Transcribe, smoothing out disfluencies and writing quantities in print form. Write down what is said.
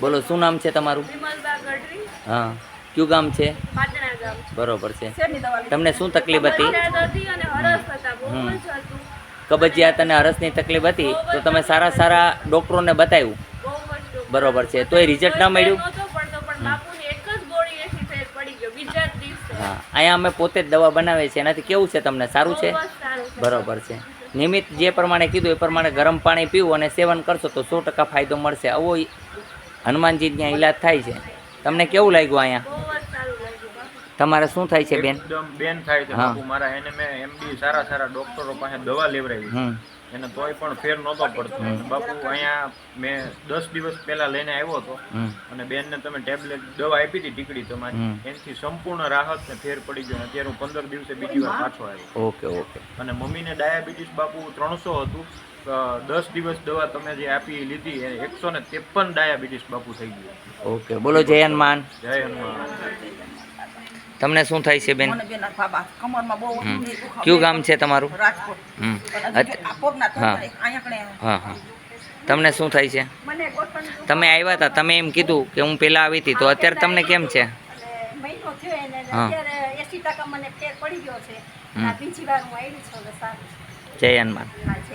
બોલો શું નામ છે તમારું? હા, કયું ગામ છે? બરોબર છે. તમને શું તકલીફ હતી? કબજિયાત અને હરસની તકલીફ હતી તો તમે સારા ડૉક્ટરોને બતાવ્યું? બરોબર છે. તો એ રિઝલ્ટ ના મળ્યું? હા, અહીંયા અમે પોતે જ દવા બનાવીએ છીએ. એનાથી કેવું છે તમને? સારું છે? બરોબર છે. નિયમિત જે પ્રમાણે કીધું એ પ્રમાણે ગરમ પાણી પીવું અને સેવન કરશો તો 100% ફાયદો મળશે. આવો હનુમાનજી ત્યાં ઈલાજ થાય છે. તમને કેવું લાગ્યું અહીંયા? તમારે શું થાય છે બેન? એકદમ બેન થાય છે બાપુ મારા. એને મેં એમડી સારા ડોક્ટરો પાસે દવા લેવડાવી, એને તોય પણ ફેર નહોતો પડતો. બાપુ અહીંયા મેં 10 દિવસ પહેલા લઈને આવ્યો હતો અને બેનને તમે ટેબ્લેટ દવા આપી હતી ટીકડી તમારી, એનાથી સંપૂર્ણ રાહત ને ફેર પડી ગયો. અત્યારે હું 15 દિવસે બીજી વાર પાછો આવ્યો. ઓકે. અને મમ્મીને ડાયાબિટીસ બાપુ 300 હતું. 10 દિવસ દવા તમે જે આપી લીધી એ 153 ડાયાબિટીસ બાપુ થઈ ગયું. ઓકે, બોલો જય હનુમાન. જય હનુમાન. તમને શું થાય છે બેન? કયું ગામ છે તમારું? હા. તમને શું થાય છે? તમે આવ્યા હતા, તમે એમ કીધું કે હું પહેલાં આવી હતી, તો અત્યારે તમને કેમ છે? હા. જય હનુમાન.